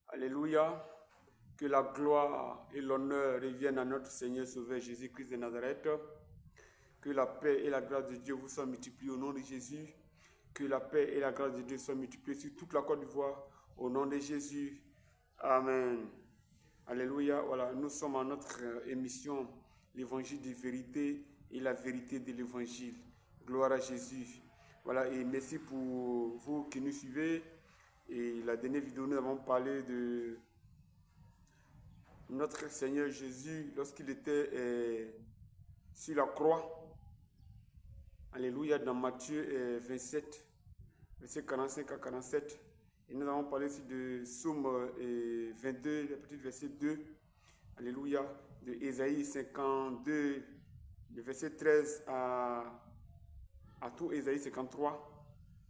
Alléluia. Que la gloire et l'honneur reviennent à notre Seigneur Sauveur Jésus-Christ de Nazareth. Que la paix et la grâce de Dieu vous soient multipliées au nom de Jésus. Que la paix et la grâce de Dieu soient multipliées sur toute la Côte d'Ivoire au nom de Jésus. Amen. Alléluia. Voilà, nous sommes à notre émission, l'évangile de vérité et la vérité de l'évangile. Gloire à Jésus. Voilà, et merci pour vous qui nous suivez. Et la dernière vidéo, nous avons parlé de notre Seigneur Jésus lorsqu'il était sur la croix. Alléluia, dans Matthieu 27, verset 45 à 47. Et nous avons parlé aussi de Psaume 22, le petit verset 2. Alléluia, de Ésaïe 52, le verset 13 à tout Ésaïe 53.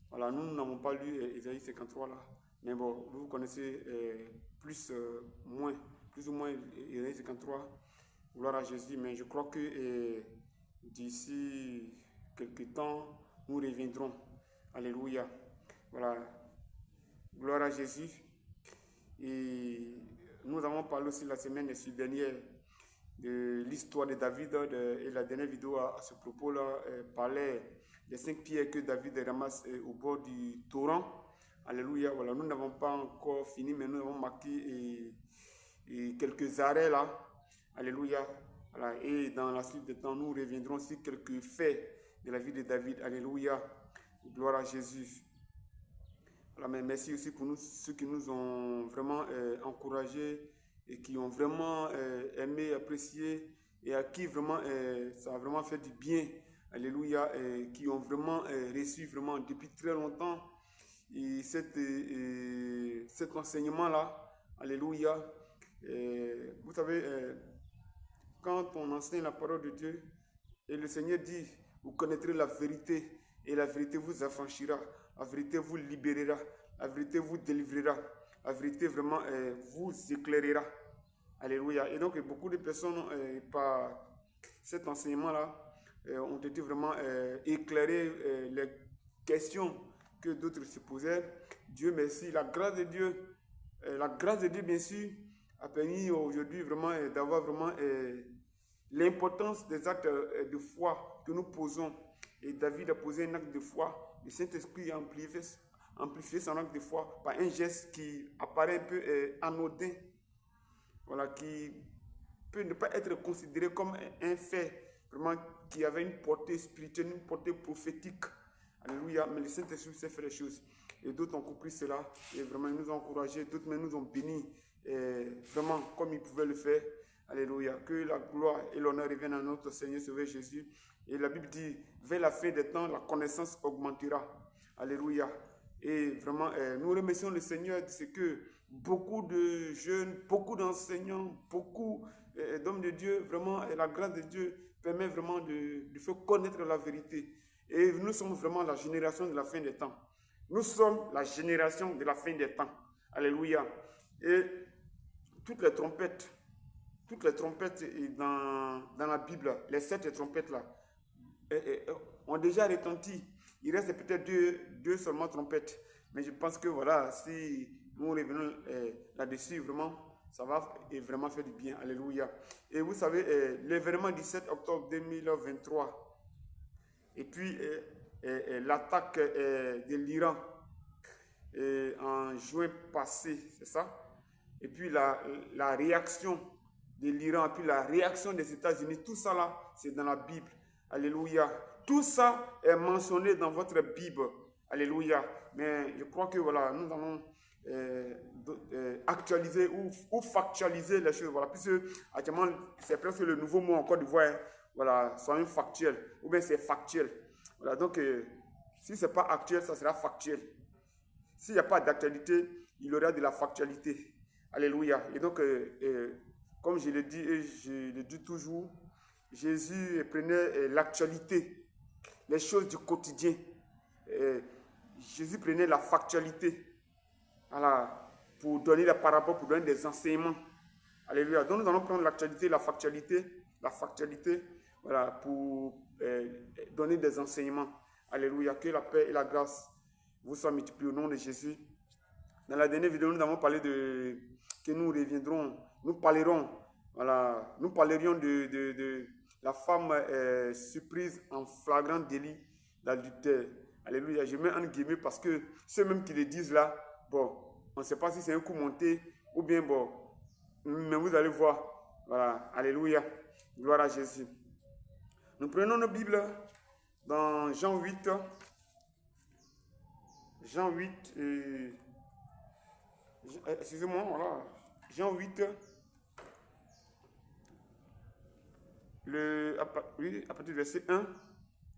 Voilà, nous n'avons pas lu Ésaïe 53 là. Mais bon, vous connaissez plus ou moins Ésaïe 53. Gloire à Jésus. Mais je crois que d'ici quelques temps, nous reviendrons. Alléluia. Voilà. Gloire à Jésus. Et nous avons parlé aussi la semaine dernière de l'histoire de David. Et la dernière vidéo à ce propos-là parlait des 5 pierres que David ramasse au bord du torrent. Alléluia. Voilà, nous n'avons pas encore fini, mais nous avons marqué et quelques arrêts là. Alléluia. Voilà. Et dans la suite des temps, nous reviendrons sur quelques faits de la vie de David. Alléluia. Gloire à Jésus. Voilà, mais merci aussi pour nous, ceux qui nous ont vraiment encouragés et qui ont vraiment aimé, apprécié et à qui vraiment ça a vraiment fait du bien. Alléluia. Qui ont vraiment reçu vraiment depuis très longtemps et cet enseignement-là. Alléluia. Vous savez, quand on enseigne la parole de Dieu, et le Seigneur dit, vous connaîtrez la vérité, et la vérité vous affranchira, la vérité vous libérera, la vérité vous délivrera, la vérité vraiment vous éclairera. Alléluia. Et donc, beaucoup de personnes, par cet enseignement-là, ont été vraiment éclairées les questions que d'autres se posaient. Dieu merci. La grâce de Dieu, bien sûr, a permis aujourd'hui vraiment d'avoir vraiment l'importance des actes de foi que nous posons. Et David a posé un acte de foi. Le Saint-Esprit a amplifié son acte de foi par un geste qui apparaît un peu anodin. Voilà, qui peut ne pas être considéré comme un fait vraiment qui avait une portée spirituelle, une portée prophétique. Alléluia, mais le Saint-Esprit sait faire les choses. Et d'autres ont compris cela et vraiment ils nous ont encouragés, d'autres même nous ont bénis vraiment comme ils pouvaient le faire. Alléluia, que la gloire et l'honneur reviennent à notre Seigneur Sauveur Jésus. Et la Bible dit, vers la fin des temps, la connaissance augmentera. Alléluia. Et vraiment, nous remercions le Seigneur de ce que beaucoup de jeunes, beaucoup d'enseignants, beaucoup d'hommes de Dieu, vraiment, et la grâce de Dieu permet vraiment de faire connaître la vérité. Et nous sommes vraiment la génération de la fin des temps. Nous sommes la génération de la fin des temps. Alléluia. Et toutes les trompettes dans la Bible, les 7 trompettes là, ont déjà retenti. Il reste peut-être deux seulement trompettes. Mais je pense que voilà, si nous revenons là-dessus, vraiment, ça va vraiment faire du bien. Alléluia. Et vous savez, l'événement du 7 octobre 2023, et puis l'attaque de l'Iran en juin passé, c'est ça? Et puis la réaction de l'Iran, et puis la réaction des États-Unis, tout ça là, c'est dans la Bible. Alléluia. Tout ça est mentionné dans votre Bible. Alléluia. Mais je crois que voilà, nous allons actualiser ou factualiser les choses. Voilà, puisque actuellement, c'est presque le nouveau mot en Côte d'Ivoire. Voilà, soit factuel, ou bien c'est factuel. Voilà, donc si ce n'est pas actuel, ça sera factuel. S'il n'y a pas d'actualité, il y aura de la factualité. Alléluia. Et donc, comme je le dis et je le dis toujours, Jésus prenait l'actualité, les choses du quotidien. Jésus prenait la factualité, voilà, pour donner la parabole, pour donner des enseignements. Alléluia. Donc nous allons prendre l'actualité, la factualité, voilà, pour donner des enseignements. Alléluia. Que la paix et la grâce vous soient multipliées au nom de Jésus. Dans la dernière vidéo, nous avons parlé de que nous reviendrons, nous parlerons, voilà, nous parlerions de la femme surprise en flagrant délit d'adultère. Alléluia. Je mets un guillemets parce que ceux mêmes qui le disent là, bon, on ne sait pas si c'est un coup monté ou bien bon, mais vous allez voir. Voilà. Alléluia. Gloire à Jésus. Nous prenons nos Bibles dans Jean 8. Jean 8. Excusez-moi, voilà. Jean 8. À partir du verset 1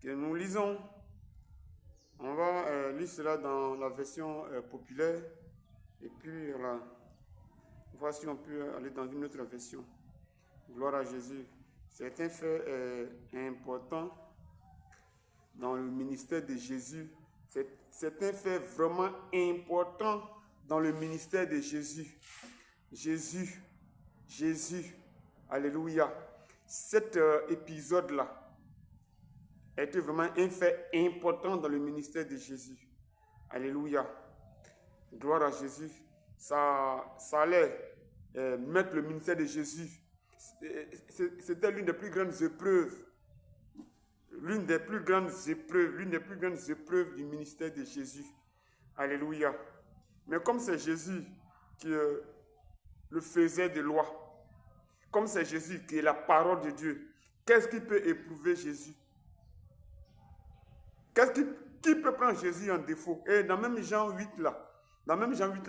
que nous lisons. On va lire cela dans la version populaire. Et puis, voilà. Voici, on peut aller dans une autre version. Gloire à Jésus. C'est un fait important dans le ministère de Jésus. C'est un fait vraiment important dans le ministère de Jésus. Jésus. Alléluia. Cet épisode-là était vraiment un fait important dans le ministère de Jésus. Alléluia. Gloire à Jésus. Ça allait mettre le ministère de Jésus. C'était l'une des plus grandes épreuves. L'une des plus grandes épreuves du ministère de Jésus. Alléluia. Mais comme c'est Jésus qui le faisait de loi, comme c'est Jésus qui est la parole de Dieu, qu'est-ce qui peut éprouver Jésus? Qui peut prendre Jésus en défaut? Et dans même Jean 8 là,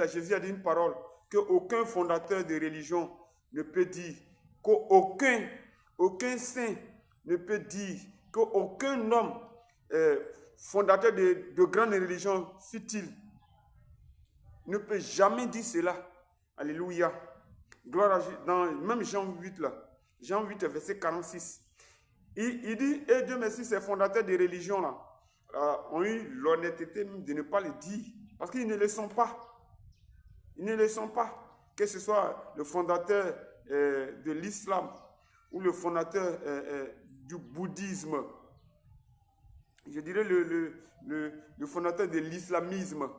Jésus a dit une parole qu'aucun fondateur de religion ne peut dire, qu'aucun saint ne peut dire, qu'aucun homme fondateur de grandes religions, fut-il, ne peut jamais dire cela. Alléluia. Gloire à Dieu. Dans même Jean 8 là, Jean 8 verset 46, il dit, et Dieu merci, ces fondateurs de religions là, ont eu l'honnêteté de ne pas le dire, parce qu'ils ne le sont pas. Ils ne le sont pas. Que ce soit le fondateur de l'islam ou le fondateur du bouddhisme, je dirais le fondateur de l'islamisme,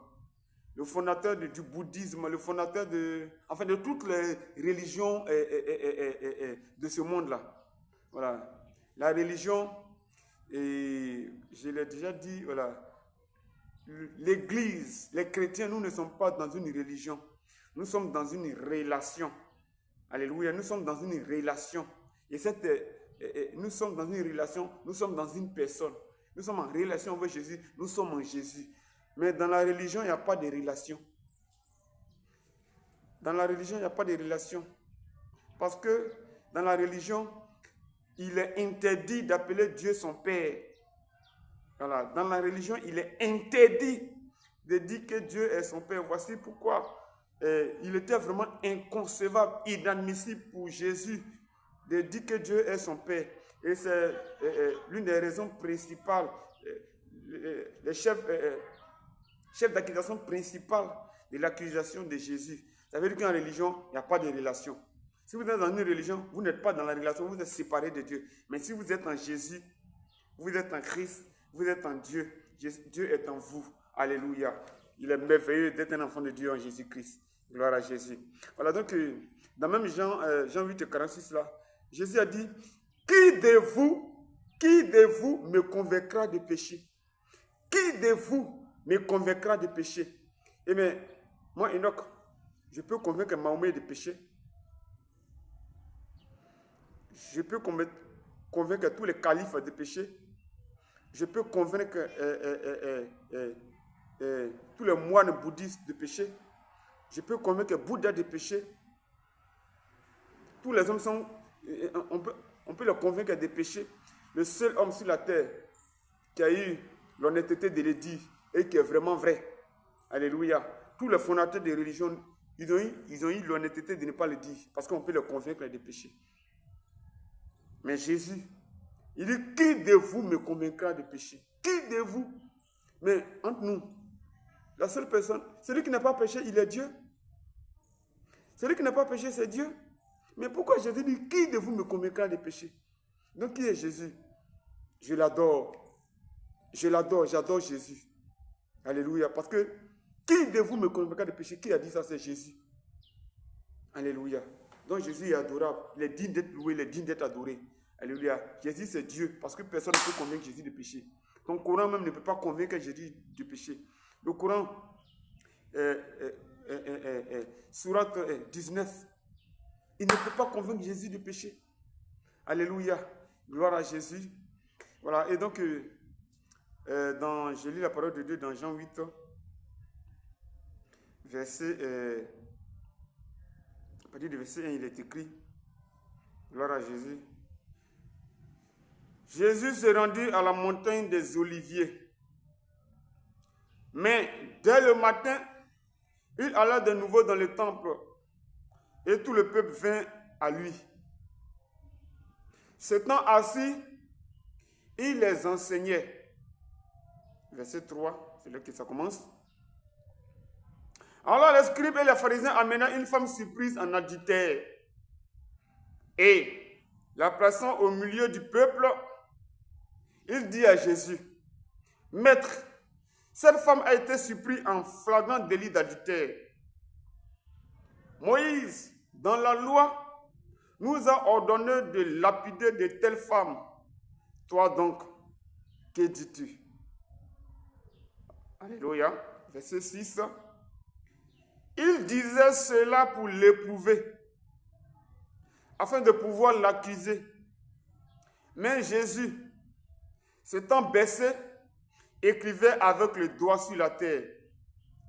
le fondateur du bouddhisme, le fondateur de toutes les religions de ce monde-là. Voilà. La religion, et je l'ai déjà dit, voilà, l'Église, les chrétiens, nous ne sommes pas dans une religion. Nous sommes dans une relation. Alléluia, nous sommes dans une relation. Et nous sommes dans une relation, nous sommes dans une personne. Nous sommes en relation avec Jésus, nous sommes en Jésus. Mais dans la religion, il n'y a pas de relation. Dans la religion, il n'y a pas de relation. Parce que dans la religion, il est interdit d'appeler Dieu son Père. Voilà. Dans la religion, il est interdit de dire que Dieu est son Père. Voici pourquoi il était vraiment inconcevable, inadmissible pour Jésus de dire que Dieu est son Père. Et c'est l'une des raisons principales, les chefs d'accusation principale de l'accusation de Jésus. Ça veut dire qu'en religion, il n'y a pas de relation. Si vous êtes dans une religion, vous n'êtes pas dans la relation, vous êtes séparés de Dieu. Mais si vous êtes en Jésus, vous êtes en Christ, vous êtes en Dieu, Dieu est en vous. Alléluia. Il est merveilleux d'être un enfant de Dieu en Jésus-Christ. Gloire à Jésus. Voilà, donc, dans même Jean 8, 46, là, Jésus a dit, qui de vous me convaincra de péché? Qui de vous me convaincra de péché? Eh bien, moi, Enoch, je peux convaincre Mahomet de péché. Je peux convaincre tous les califes de péché. Je peux convaincre tous les moines bouddhistes de péché. Je peux convaincre Bouddha de péché. Tous les hommes sont... On peut les convaincre de péché. Le seul homme sur la terre qui a eu l'honnêteté de le dire et qui est vraiment vrai. Alléluia. Tous les fondateurs des religions, ils ont eu l'honnêteté de ne pas le dire parce qu'on peut les convaincre de péché. Mais Jésus, il dit, qui de vous me convaincra de péché? Qui de vous? Mais entre nous, la seule personne, celui qui n'a pas péché, il est Dieu. Celui qui n'a pas péché, c'est Dieu. Mais pourquoi Jésus dit, qui de vous me convaincra de péché? Donc qui est Jésus? Je l'adore. J'adore Jésus. Alléluia. Parce que Qui de vous me convainquera de péché? Qui a dit ça? C'est Jésus. Alléluia. Donc Jésus est adorable. Il est digne d'être loué, il est digne d'être adoré. Alléluia. Jésus c'est Dieu parce que personne ne peut convaincre Jésus de péché. Ton Coran même ne peut pas convaincre Jésus de péché. Le Coran, Sourate 19, il ne peut pas convaincre Jésus de péché. Alléluia. Gloire à Jésus. Voilà. Et donc, je lis la parole de Dieu dans Jean 8, verset, à partir du verset 1, il est écrit, gloire à Jésus. Jésus se rendit à la montagne des Oliviers. Mais dès le matin, il alla de nouveau dans le temple et tout le peuple vint à lui. S'étant assis, il les enseignait. Verset 3, c'est là que ça commence. Alors les scribes et les pharisiens amena une femme surprise en adultère et la plaçant au milieu du peuple, il dit à Jésus, « Maître, cette femme a été surprise en flagrant délit d'adultère. Moïse, dans la loi, nous a ordonné de lapider de telles femmes. Toi donc, que dis-tu? » Alléluia. Verset 6. Il disait cela pour l'éprouver, afin de pouvoir l'accuser. Mais Jésus, s'étant baissé, écrivait avec le doigt sur la terre.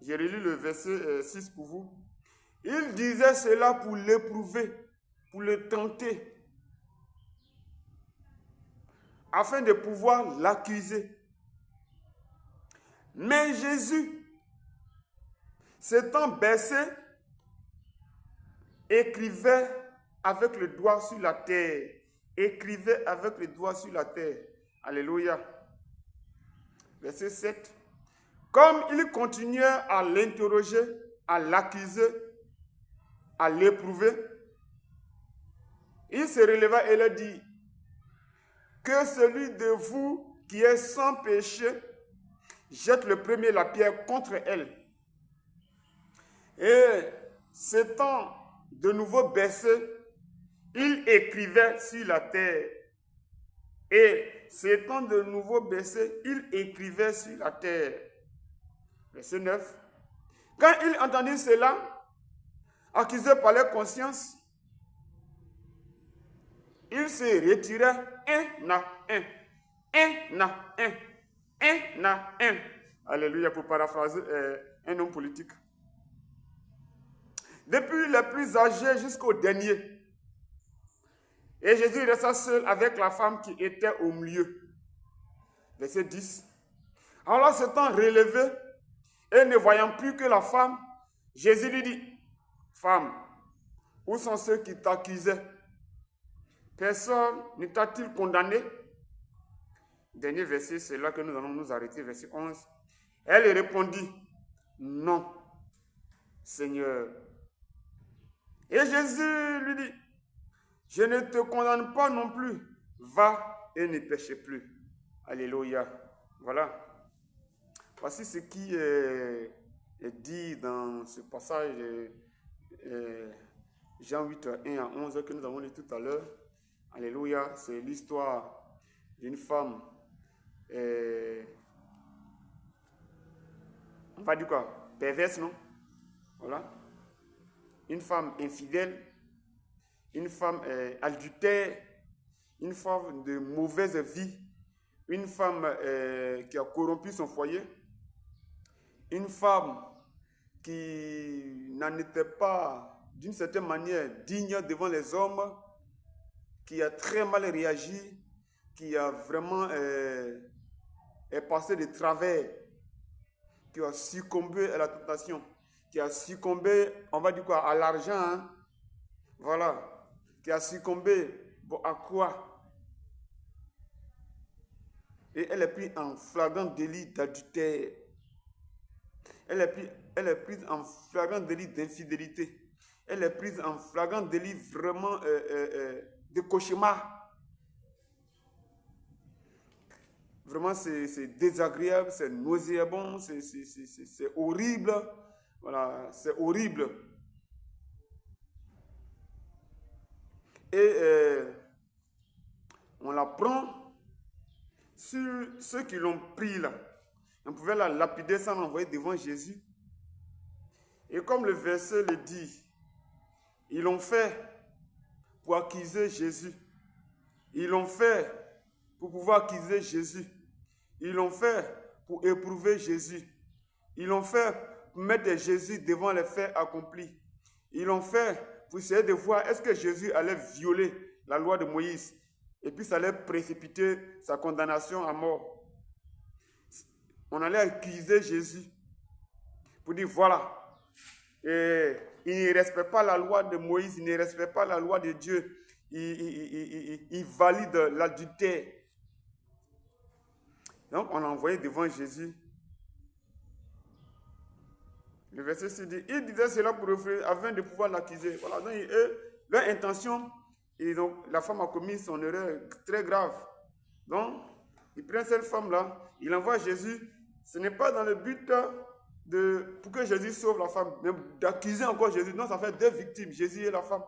J'ai relu le verset 6 pour vous. Il disait cela pour l'éprouver, pour le tenter, afin de pouvoir l'accuser. Mais Jésus, s'étant baissé, écrivait avec le doigt sur la terre. Écrivait avec le doigt sur la terre. Alléluia. Verset 7. Comme il continuait à l'interroger, à l'accuser, à l'éprouver, il se releva et leur dit, que celui de vous qui est sans péché jette le premier la pierre contre elle. Et s'étant de nouveau baissé, il écrivait sur la terre. Et s'étant de nouveau baissé, il écrivait sur la terre. Verset 9. Quand il entendit cela, accusé par leur conscience, il se retirait un à un. Alléluia, pour paraphraser un homme politique. Depuis les plus âgés jusqu'au dernier. Et Jésus resta seul avec la femme qui était au milieu. Verset 10. Alors s'étant relevé et ne voyant plus que la femme, Jésus lui dit, femme, où sont ceux qui t'accusaient? Personne ne t'a-t-il condamné? Dernier verset, c'est là que nous allons nous arrêter, verset 11. Elle répondit, non, Seigneur. Et Jésus lui dit, je ne te condamne pas non plus, va et ne péche plus. Alléluia. Voilà. Voici ce qui est dit dans ce passage Jean 8, 1 à 11 que nous avons lu tout à l'heure. Alléluia. C'est l'histoire d'une femme, on va dire quoi? Perverse, non? Voilà. Une femme infidèle, une femme adultère, une femme de mauvaise vie, une femme qui a corrompu son foyer, une femme qui n'en était pas, d'une certaine manière, digne devant les hommes, qui a très mal réagi, qui a vraiment est passé de travers, qui a succombé à la tentation, qui a succombé, on va dire quoi, à l'argent, hein? Voilà, qui a succombé à quoi? Et elle est prise en flagrant délit d'adultère. Elle est prise en flagrant délit d'infidélité. Elle est prise en flagrant délit vraiment de cauchemar. Vraiment, c'est désagréable, c'est nauséabond, c'est horrible. Voilà, c'est horrible. Et on la prend sur ceux qui l'ont pris là. On pouvait la lapider sans l'envoyer devant Jésus. Et comme le verset le dit, ils l'ont fait pour accuser Jésus. Ils l'ont fait pour pouvoir accuser Jésus. Ils l'ont fait pour éprouver Jésus. Ils l'ont fait pour mettre Jésus devant les faits accomplis. Ils l'ont fait pour essayer de voir est-ce que Jésus allait violer la loi de Moïse et puis ça allait précipiter sa condamnation à mort. On allait accuser Jésus pour dire voilà, et il ne respecte pas la loi de Moïse, il ne respecte pas la loi de Dieu, il valide l'adultère. Donc on l'a envoyé devant Jésus. Le verset 6 dit, il disait cela pour offrir afin de pouvoir l'accuser. Voilà, donc leur intention, et donc la femme a commis son erreur très grave. Donc, il prend cette femme-là, il envoie Jésus. Ce n'est pas dans le but pour que Jésus sauve la femme, mais d'accuser encore Jésus. Non, ça fait deux victimes, Jésus et la femme.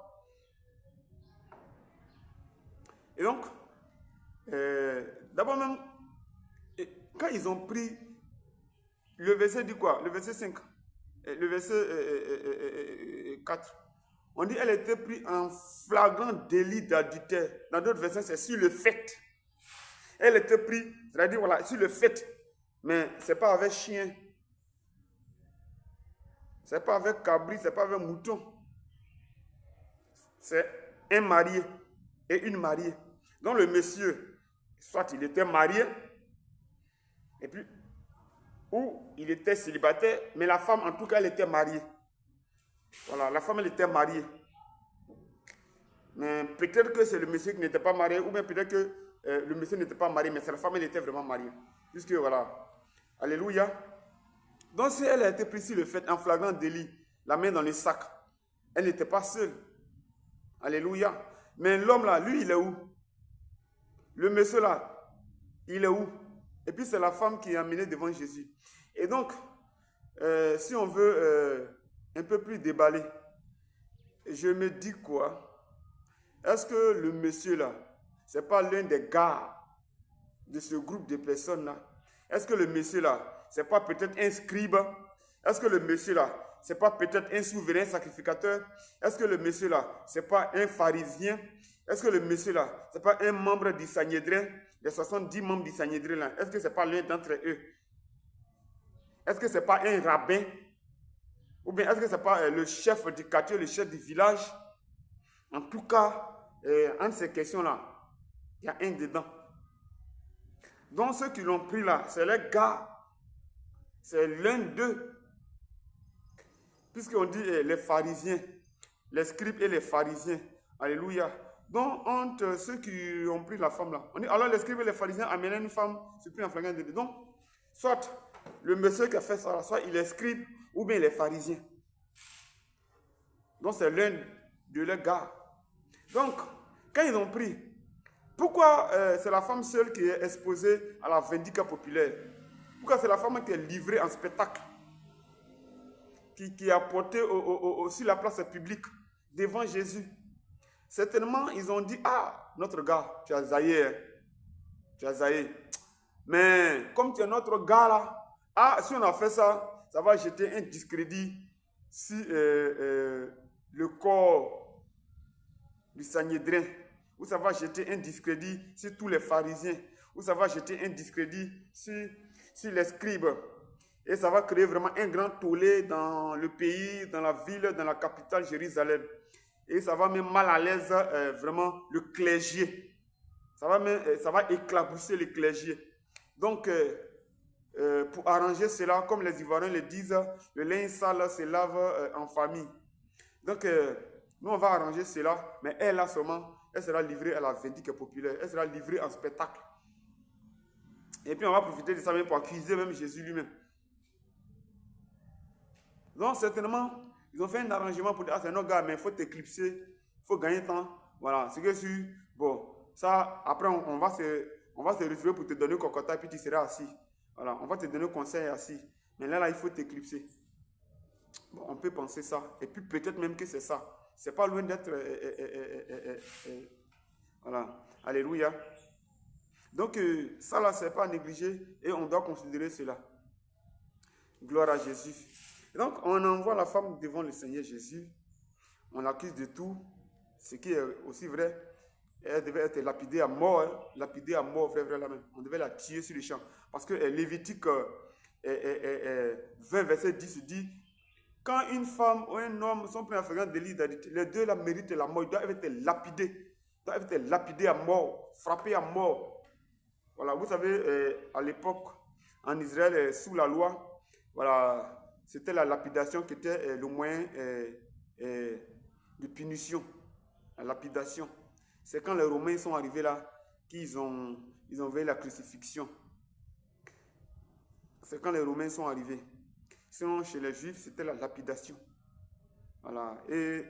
Et donc, d'abord même, quand ils ont pris, le verset dit quoi? Le verset 5, le verset 4. On dit elle était prise en flagrant délit d'adultère. Dans d'autres versets, c'est sur le fait. Elle était prise, c'est-à-dire voilà, sur le fait. Mais ce n'est pas avec chien. Ce n'est pas avec cabri, ce n'est pas avec mouton. C'est un marié et une mariée. Donc le monsieur, soit il était marié, et puis, ou il était célibataire, mais la femme, en tout cas, elle était mariée. Voilà, la femme, elle était mariée. Mais peut-être que c'est le monsieur qui n'était pas marié, ou bien peut-être que le monsieur n'était pas marié, mais c'est la femme, elle était vraiment mariée. Puisque, voilà, alléluia. Donc, si elle a été prise sur le fait, en flagrant délit, la main dans le sac, elle n'était pas seule. Alléluia. Mais l'homme là, lui, il est où? Le monsieur là, il est où? Et puis, c'est la femme qui est amenée devant Jésus. Et donc, si on veut un peu plus déballer, je me dis quoi? Est-ce que le monsieur là, ce n'est pas l'un des gars de ce groupe de personnes là? Est-ce que le monsieur là, ce n'est pas peut-être un scribe? Est-ce que le monsieur là, ce n'est pas peut-être un souverain sacrificateur? Est-ce que le monsieur là, ce n'est pas un pharisien? Est-ce que le monsieur là, ce n'est pas un membre du Sanhédrin? Les 70 membres du Sanhédrin là, est-ce que ce n'est pas l'un d'entre eux? Est-ce que ce n'est pas un rabbin? Ou bien est-ce que ce n'est pas le chef du quartier, le chef du village? En tout cas, entre ces questions-là, il y a un dedans. Donc ceux qui l'ont pris là, c'est les gars. C'est l'un d'eux. Puisqu'on dit les pharisiens, les scribes et les pharisiens. Alléluia. Donc entre ceux qui ont pris la femme là, on dit alors les scribes et les pharisiens amenaient une femme surprise en flagrant délit. Donc, soit le monsieur qui a fait ça, soit il est scribe ou bien les pharisiens. Donc c'est l'un de leurs gars. Donc, quand ils ont pris, pourquoi c'est la femme seule qui est exposée à la vindicte populaire? Pourquoi c'est la femme qui est livrée en spectacle? Qui est apportée sur la place publique, devant Jésus? Certainement, ils ont dit, ah, notre gars, tu as zaillé. Tu as zaillé. Mais comme tu es notre gars là, ah, si on a fait ça, ça va jeter un discrédit sur le corps du Sanhédrin, ou ça va jeter un discrédit sur tous les pharisiens, ou ça va jeter un discrédit sur les scribes. Et ça va créer vraiment un grand tollé dans le pays, dans la ville, dans la capitale Jérusalem. Et ça va mettre mal à l'aise vraiment le clergé. Ça va éclabousser le clergé. Donc, pour arranger cela, comme les Ivoiriens le disent, le linge sale se lave en famille. Donc, nous, on va arranger cela, mais elle, là seulement, elle sera livrée à la vindicte populaire. Elle sera livrée en spectacle. Et puis, on va profiter de ça même pour accuser même Jésus lui-même. Donc, certainement, ils ont fait un arrangement pour dire, ah, c'est nos gars, mais il faut t'éclipser, il faut gagner temps. Voilà, c'est que bon, ça, après, on va on va se retrouver pour te donner cocotta, puis tu seras assis. Voilà, on va te donner conseil assis. Mais là, il faut t'éclipser. Bon, on peut penser ça. Et puis peut-être même que c'est ça. C'est pas loin d'être... voilà. Alléluia. Donc, ça là, c'est pas à négliger et on doit considérer cela. Gloire à Jésus. Et donc, on envoie la femme devant le Seigneur Jésus. On l'accuse de tout. Ce qui est aussi vrai. Elle devait être lapidée à mort. Hein. Lapidée à mort, vrai, là même. On devait la tuer sur le champ. Parce que Lévitique 20, verset 10 dit, quand une femme ou un homme sont pris en flagrant délit, les deux là méritent la mort. Ils doivent être lapidés. Ils doivent être lapidés à mort, frappés à mort. Voilà, vous savez, à l'époque, en Israël, sous la loi, voilà, c'était la lapidation qui était le moyen de punition. La lapidation. C'est quand les Romains sont arrivés là qu'ils ont veillé la crucifixion. C'est quand les Romains sont arrivés. Sinon, chez les Juifs, c'était la lapidation. Voilà. Et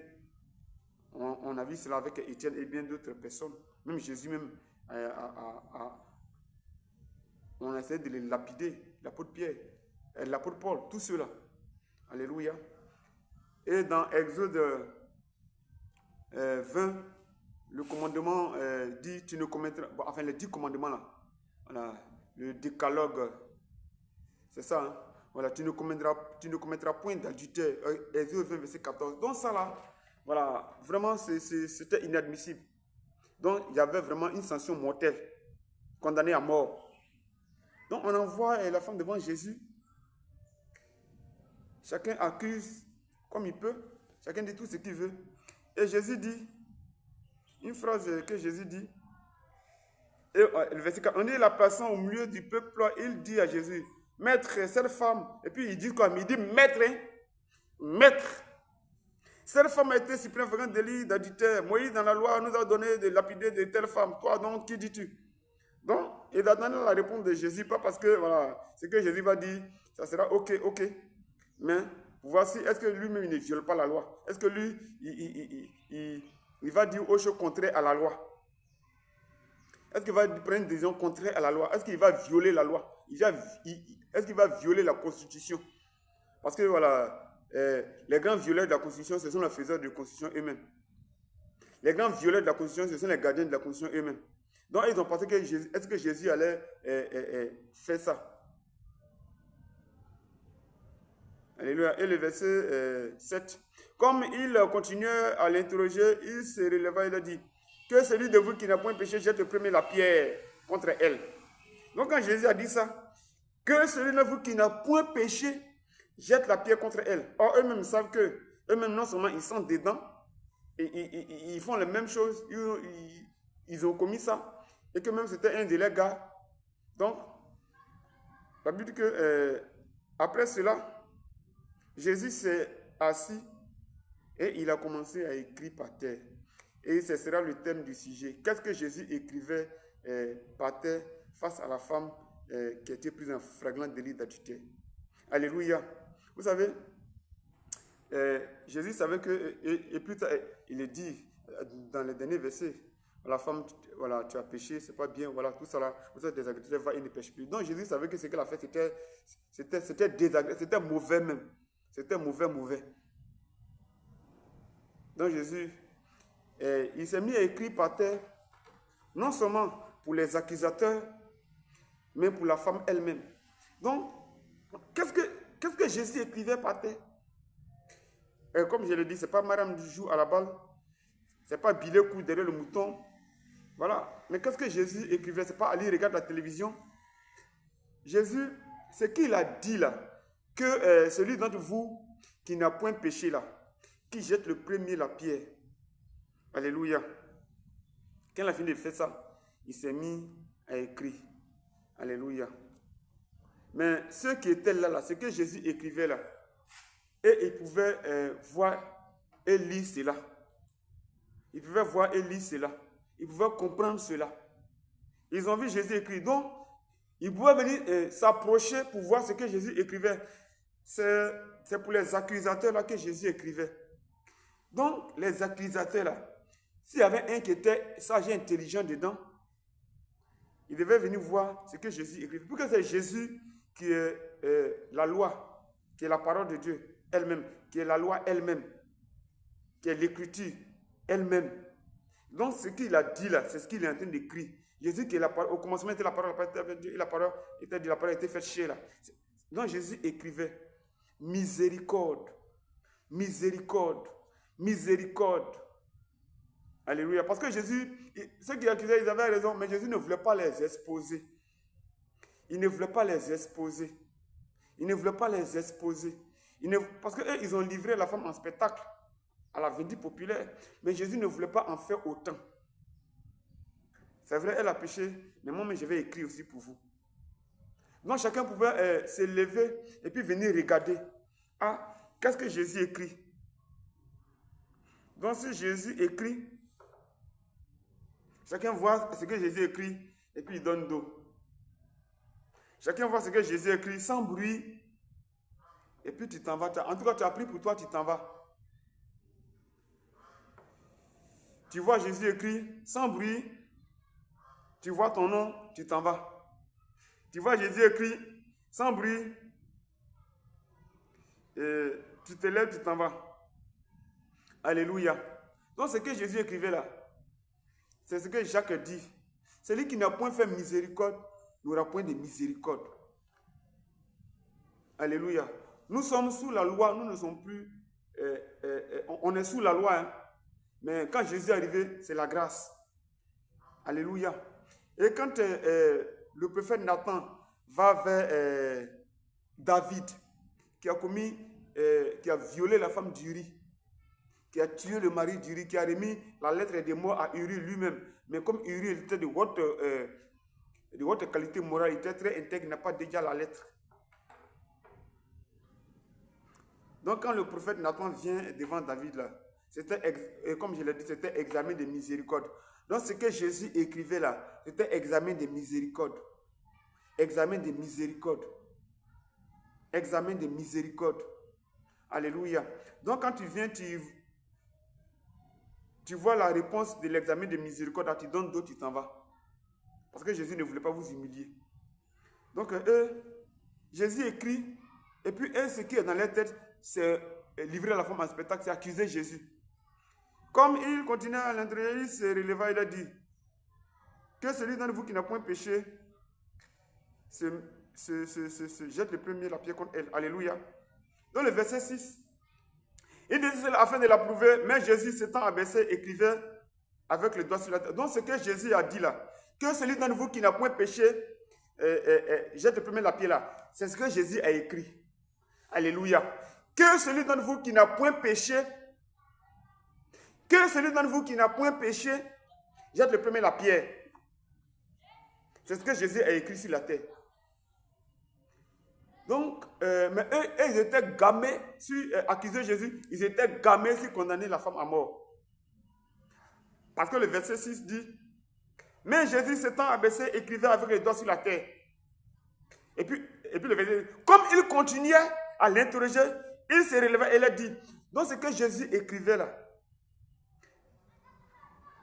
on a vu cela avec Étienne et bien d'autres personnes. Même Jésus, même, on a essayé de les lapider. L'apôtre Pierre, l'apôtre Paul, tous ceux-là. Alléluia. Et dans Exode 20, le commandement dit, tu ne commettras... Bon, enfin, les 10 commandements là. Voilà. Le décalogue. C'est ça, hein? Voilà, tu ne commettras point d'adultère. Exode 20, verset 14. Donc ça là, voilà, vraiment, c'était inadmissible. Donc, il y avait vraiment une sanction mortelle, condamnée à mort. Donc, on envoie la femme devant Jésus. Chacun accuse comme il peut. Chacun dit tout ce qu'il veut. Et Jésus dit, une phrase que Jésus dit, et le verset 4, on est la plaçant au milieu du peuple, il dit à Jésus, maître, cette femme, et puis il dit quoi? Il dit maître, hein? Maître. Cette femme a été supprimée en délit d'adultère. Moïse, dans la loi, nous a donné de lapider de telle femme. Toi, donc, qui dis-tu? Donc, il a donné la réponse de Jésus, pas parce que, voilà, ce que Jésus va dire, ça sera ok. Mais, voici, est-ce que lui-même, il ne viole pas la loi? Est-ce que lui, il va dire autre chose contraire à la loi? Est-ce qu'il va prendre une décision contraire à la loi? Est-ce qu'il va violer la loi? Est-ce qu'il va violer la Constitution? Parce que, voilà, les grands violeurs de la Constitution, ce sont les faiseurs de la Constitution eux-mêmes. Les grands violeurs de la Constitution, ce sont les gardiens de la Constitution eux-mêmes. Donc, ils ont pensé que est-ce que Jésus allait faire ça? Alléluia. Et le verset 7. Comme il continuait à l'interroger, il se releva et il a dit, que celui de vous qui n'a point péché jette le premier la pierre contre elle. Donc, quand Jésus a dit ça, que celui de vous qui n'a point péché jette la pierre contre elle. Or, eux-mêmes savent que, eux-mêmes non seulement ils sont dedans, et ils font les mêmes choses, ils ont commis ça, et que même c'était un de leurs gars. Donc, la Bible dit que après cela, Jésus s'est assis et il a commencé à écrire par terre. Et ce sera le thème du sujet. Qu'est-ce que Jésus écrivait par terre face à la femme qui était prise en flagrant délit d'adultère? Alléluia. Vous savez, Jésus savait que, et plus tard, il est dit dans les derniers versets, la femme, voilà, tu as péché, c'est pas bien, voilà, tout ça là, vous êtes désagréable, va et ne pêche plus. Donc Jésus savait que ce qu'elle a fait, c'était désagréable, c'était mauvais même. C'était mauvais. Donc Jésus, il s'est mis à écrire par terre, non seulement pour les accusateurs, mais pour la femme elle-même. Donc, qu'est-ce que Jésus écrivait par terre? Comme je l'ai dit, ce n'est pas Madame du jour à la balle, ce n'est pas Billet coup derrière le mouton. Voilà. Mais qu'est-ce que Jésus écrivait? Ce n'est pas Ali regarde la télévision. Jésus, ce qu'il a dit là, que celui d'entre vous qui n'a point péché là, qui jette le premier la pierre. Alléluia. Quand il a fini de faire ça, il s'est mis à écrire. Alléluia. Mais ceux qui étaient là, ce que Jésus écrivait là, et ils pouvaient voir et lire cela. Ils pouvaient voir et lire cela. Ils pouvaient comprendre cela. Ils ont vu Jésus écrire. Donc, ils pouvaient venir s'approcher pour voir ce que Jésus écrivait. C'est pour les accusateurs là que Jésus écrivait. Donc, les accusateurs là, s'il y avait un qui était sage et intelligent dedans, Il devait venir voir ce que Jésus écrivait. Puisque c'est Jésus qui est la loi, qui est la parole de Dieu elle-même, qui est la loi elle-même, qui est l'écriture elle-même. Donc ce qu'il a dit là, c'est ce qu'il est en train d'écrire. Jésus qui est la parole, au commencement était la parole avec Dieu, et la parole était Dieu, la parole était faite chair là. Donc Jésus écrivait miséricorde, miséricorde, miséricorde. Alléluia. Parce que Jésus, ceux qui accusaient, ils avaient raison, mais Jésus ne voulait pas les exposer. Il ne voulait pas les exposer. Il ne voulait pas les exposer. Parce qu'eux, ils ont livré la femme en spectacle à la vendue populaire. Mais Jésus ne voulait pas en faire autant. C'est vrai, elle a péché, mais moi, je vais écrire aussi pour vous. Donc, chacun pouvait se lever et puis venir regarder. Ah, qu'est-ce que Jésus écrit? Donc, si Jésus écrit, chacun voit ce que Jésus écrit et puis il donne d'eau. Chacun voit ce que Jésus écrit sans bruit et puis tu t'en vas. En tout cas, tu as pris pour toi, tu t'en vas. Tu vois Jésus écrit sans bruit, tu vois ton nom, tu t'en vas. Tu vois Jésus écrit sans bruit, et tu te lèves, tu t'en vas. Alléluia. Donc ce que Jésus écrivait là, c'est ce que Jacques dit. Celui qui n'a point fait miséricorde n'aura point de miséricorde. Alléluia. Nous sommes sous la loi, nous ne sommes plus... on est sous la loi, hein. Mais quand Jésus est arrivé, c'est la grâce. Alléluia. Et quand le prophète Nathan va vers David, qui a violé la femme d'Uri, qui a tué le mari d'Uri, qui a remis la lettre des morts à Uri lui-même. Mais comme Uri était de haute qualité morale, il était très intègre, il n'a pas déjà la lettre. Donc quand le prophète Nathan vient devant David, là, c'était, comme je l'ai dit, c'était examen de miséricorde. Donc ce que Jésus écrivait là, c'était examen de miséricorde. Examen de miséricorde. Examen de miséricorde. Alléluia. Donc quand tu viens, tu vois la réponse de l'examen de miséricorde, tu donnes d'autres, tu t'en vas. Parce que Jésus ne voulait pas vous humilier. Donc Jésus écrit, et puis ce qui est dans leur tête, c'est livrer la femme en spectacle, c'est accuser Jésus. Comme il continuait à l'intérieur, il se releva, il a dit, que celui d'entre vous qui n'a point péché, se jette le premier la pierre contre elle. Alléluia. Dans le verset 6, il dit cela afin de l'approuver, mais Jésus s'étant abaissé, écrivait avec le doigt sur la tête. Donc ce que Jésus a dit là, que celui d'entre vous qui n'a point péché, jette le premier la pierre là. C'est ce que Jésus a écrit. Alléluia. Que celui d'entre vous qui n'a point péché, que celui d'entre vous qui n'a point péché, jette le premier la pierre. C'est ce que Jésus a écrit sur la terre. Donc, mais eux, ils étaient gamés sur accuser Jésus, ils étaient gamés sur condamner la femme à mort. Parce que le verset 6 dit, mais Jésus s'étant abaissé, écrivait avec les doigts sur la terre. Et puis le verset, comme il continuait à l'interroger, il se relevait et il a dit, donc ce que Jésus écrivait là,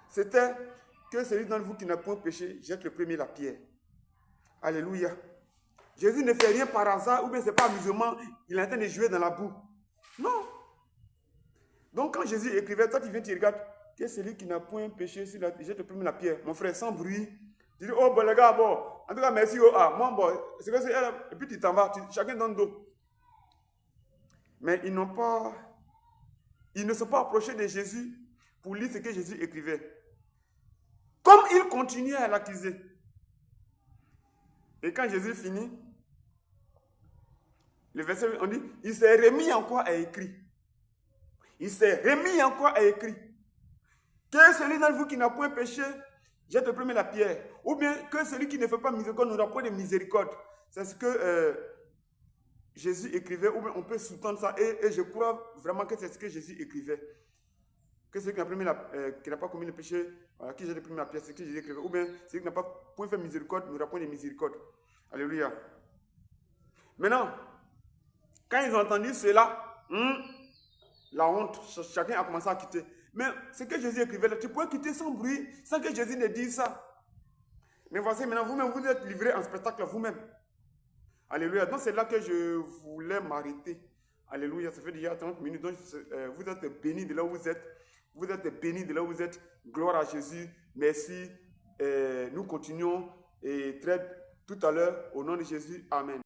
c'était que celui d'entre vous qui n'a point péché, jette le premier la pierre. Alléluia. Jésus ne fait rien par hasard, ou bien ce n'est pas amusement, il est en train de jouer dans la boue. Non. Donc quand Jésus écrivait, toi tu viens, tu regardes, que celui qui n'a point péché, jette le premier la pierre. Mon frère, sans bruit. Tu dis, oh bon les gars, bon, en tout cas merci, oh ah, moi bon, c'est que c'est elle, et puis tu t'en vas, chacun donne d'eau. Mais ils ne sont pas approchés de Jésus pour lire ce que Jésus écrivait. Comme il continuait à l'accuser. Et quand Jésus finit, le verset, on dit, il s'est remis encore à écrire. Il s'est remis encore à écrire. Que celui d'entre vous qui n'a point péché, jette le premier la pierre. Ou bien que celui qui ne fait pas miséricorde n'aura point de miséricorde. C'est ce que Jésus écrivait, ou bien on peut sous-tendre ça. Et je crois vraiment que c'est ce que Jésus écrivait. Que celui qui n'a pas commis le péché, voilà, qui jette le premier la pierre, c'est ce que Jésus écrivait. Ou bien celui qui n'a pas point fait miséricorde n'aura point de miséricorde. Alléluia. Maintenant, quand ils ont entendu cela, la honte, chacun a commencé à quitter. Mais ce que Jésus écrivait là, tu pouvais quitter sans bruit, sans que Jésus ne dise ça. Mais voici maintenant, vous-même, vous êtes livré en spectacle vous-même. Alléluia. Donc c'est là que je voulais m'arrêter. Alléluia. Ça fait déjà 30 minutes. Donc vous êtes bénis de là où vous êtes. Vous êtes bénis de là où vous êtes. Gloire à Jésus. Merci. Nous continuons. Et tout à l'heure, au nom de Jésus. Amen.